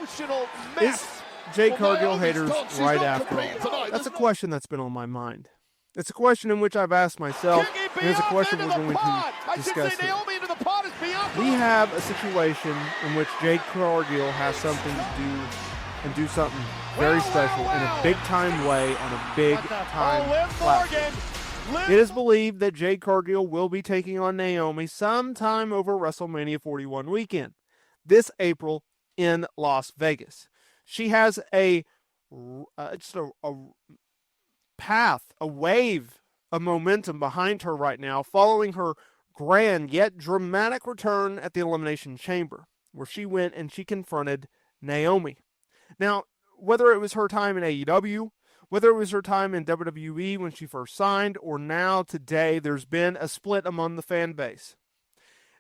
emotional Is mess. Jade Cargill haters right after all? That's a question that's been on my mind. It's a question in which I've asked myself, and it's a question we're going to discuss here. We have a situation in which Jade Cargill has something to do and do something very special in a big-time way on a big-time platform. It is believed that Jade Cargill will be taking on Naomi sometime over WrestleMania 41 weekend, this April in Las Vegas. She has a path, a wave of momentum behind her right now, following her grand yet dramatic return at the Elimination Chamber, where she went and she confronted Naomi. Now, whether it was her time in AEW, whether it was her time in WWE when she first signed, or now today, there's been a split among the fan base.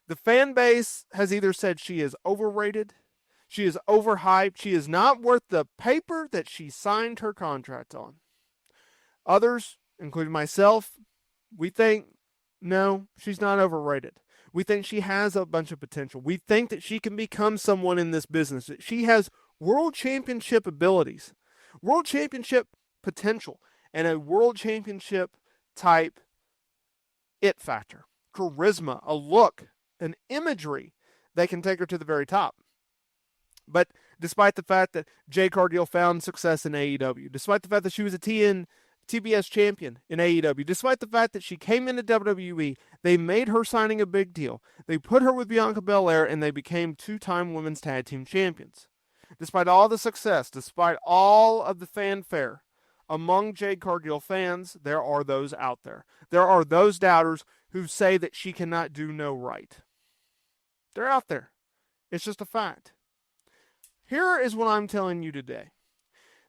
The fan base has either said she is overrated, she is overhyped, she is not worth the paper that she signed her contract on. Others, including myself, we think, no, she's not overrated. We think she has a bunch of potential. We think that she can become someone in this business, that she has world championship abilities, world championship potential, and a world championship type it factor, charisma, a look, an imagery that can take her to the very top. But despite the fact that Jade Cargill found success in AEW, despite the fact that she was a TBS champion in AEW, despite the fact that she came into WWE, they made her signing a big deal. They put her with Bianca Belair, and they became two-time women's tag team champions. Despite all the success, despite all of the fanfare, among Jade Cargill fans, there are those out there. There are those doubters who say that she cannot do no right. They're out there. It's just a fact. Here is what I'm telling you today.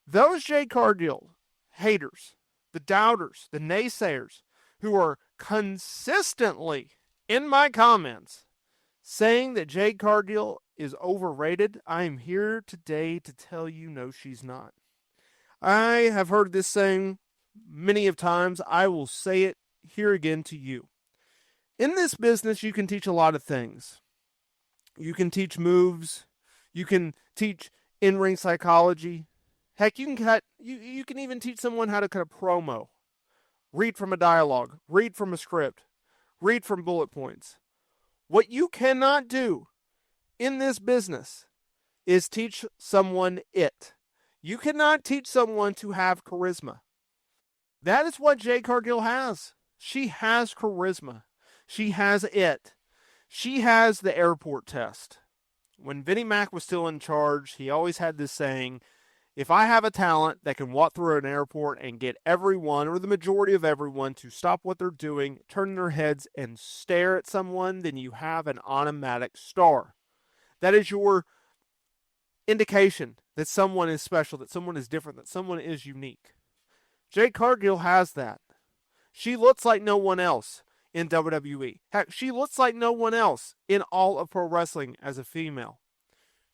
Those Jade Cargill haters, the doubters, the naysayers, who are consistently in my comments saying that Jade Cargill is overrated, I am here today to tell you no, she's not. I have heard this saying many of times. I will say it here again to you. In this business, you can teach a lot of things. You can teach moves. You can teach in-ring psychology. Heck, you can even teach someone how to cut a promo. Read from a dialogue. Read from a script. Read from bullet points. What you cannot do in this business is teach someone it. You cannot teach someone to have charisma. That is what Jade Cargill has. She has charisma. She has it. She has the airport test. When Vinnie Mac was still in charge, he always had this saying, if I have a talent that can walk through an airport and get everyone, or the majority of everyone, to stop what they're doing, turn their heads, and stare at someone, then you have an automatic star. That is your indication that someone is special, that someone is different, that someone is unique. Jade Cargill has that. She looks like no one else in WWE. Heck, she looks like no one else in all of pro wrestling as a female.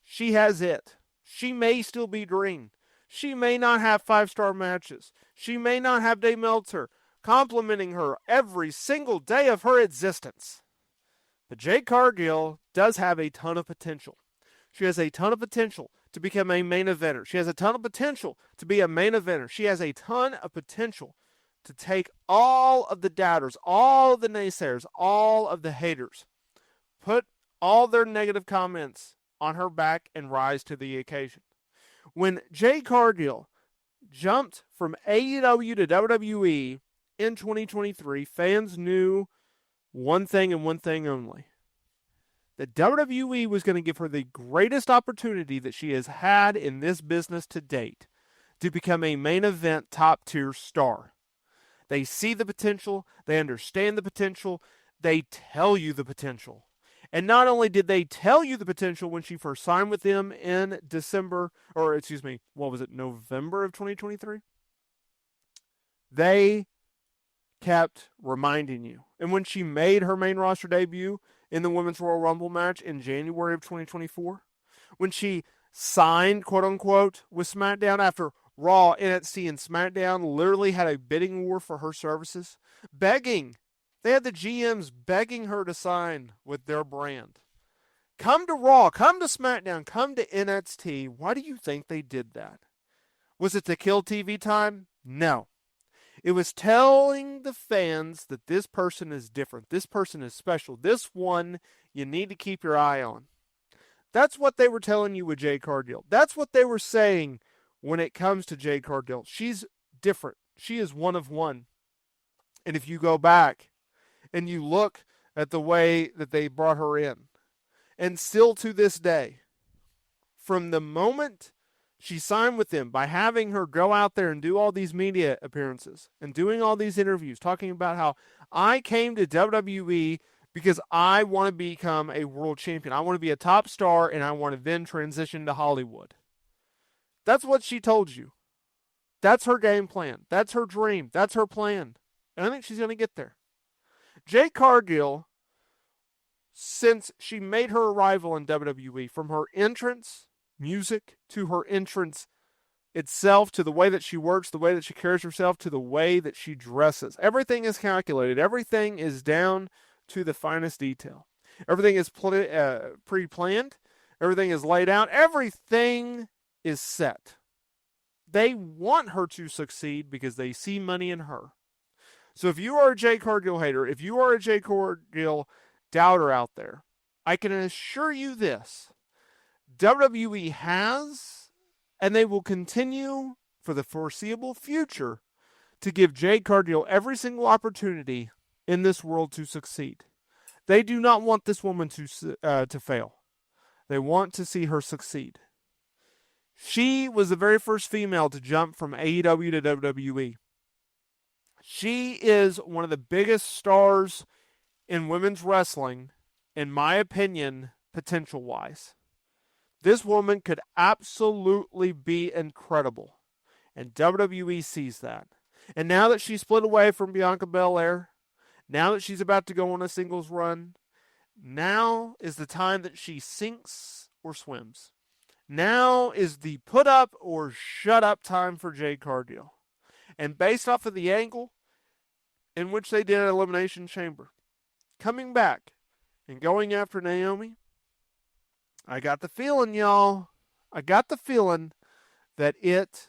She has it. She may still be green. She may not have 5-star matches. She may not have Dave Meltzer complimenting her every single day of her existence. But Jade Cargill does have a ton of potential. She has a ton of potential to become a main eventer. She has a ton of potential to be a main eventer. She has a ton of potential to take all of the doubters, all of the naysayers, all of the haters, put all their negative comments on her back and rise to the occasion. When Jade Cargill jumped from AEW to WWE in 2023, fans knew one thing and one thing only. That WWE was going to give her the greatest opportunity that she has had in this business to date to become a main event top tier star. They see the potential, they understand the potential, they tell you the potential. And not only did they tell you the potential when she first signed with them in November of 2023? They kept reminding you. And when she made her main roster debut in the Women's Royal Rumble match in January of 2024, when she signed, quote unquote, with SmackDown after Raw, NXT, and SmackDown literally had a bidding war for her services, begging. They had the GMs begging her to sign with their brand. Come to Raw, come to SmackDown, come to NXT. Why do you think they did that? Was it to kill TV time? No. It was telling the fans that this person is different. This person is special. This one you need to keep your eye on. That's what they were telling you with Jade Cargill. That's what they were saying when it comes to Jade Cargill. She's different. She is one of one. And if you go back and you look at the way that they brought her in, and still to this day, from the moment she signed with them, by having her go out there and do all these media appearances and doing all these interviews, talking about how I came to WWE because I want to become a world champion. I want to be a top star, and I want to then transition to Hollywood. That's what she told you. That's her game plan. That's her dream. That's her plan. And I think she's going to get there. Jade Cargill, since she made her arrival in WWE, from her entrance, music, to her entrance itself, to the way that she works, the way that she carries herself, to the way that she dresses, everything is calculated. Everything is down to the finest detail. Everything is pre-planned. Everything is laid out. Everything is set. They want her to succeed because they see money in her. So if you are a Jade Cargill hater, if you are a Jade Cargill doubter out there, I can assure you this: WWE has, and they will continue for the foreseeable future, to give Jade Cargill every single opportunity in this world to succeed. They do not want this woman to fail. They want to see her succeed. She was the very first female to jump from AEW to WWE. She is one of the biggest stars in women's wrestling, in my opinion, potential-wise. This woman could absolutely be incredible, and WWE sees that. And now that she's split away from Bianca Belair, now that she's about to go on a singles run, now is the time that she sinks or swims. Now is the put up or shut up time for Jade Cargill. And based off of the angle in which they did an Elimination Chamber, coming back and going after Naomi, I got the feeling, y'all, I got the feeling that it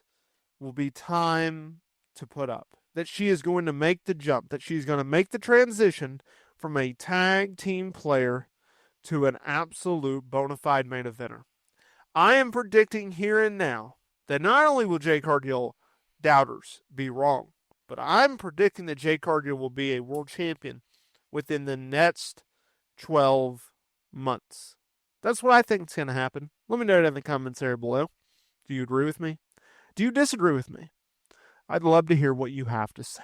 will be time to put up. That she is going to make the jump. That she's going to make the transition from a tag team player to an absolute bona fide main eventer. I am predicting here and now that not only will Jade Cargill doubters be wrong, but I'm predicting that Jade Cargill will be a world champion within the next 12 months. That's what I think is going to happen. Let me know that in the comments area below. Do you agree with me? Do you disagree with me? I'd love to hear what you have to say.